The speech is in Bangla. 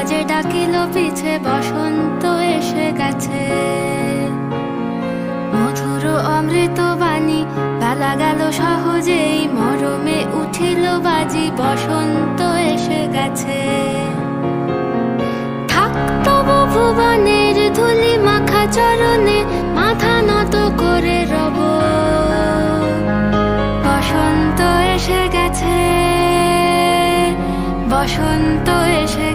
যে ডাকিল পিছে বসন্ত এসে গেছে। মধুর অমৃত বাণী বেলা গেল সহজেই, মরমে উঠিল বাজি বসন্ত এসে গেছে। থাক তবু ভুবনের ধুলি মাখা চরণে, মাথা নত করে রব। বসন্ত এসে গেছে, বসন্ত এসে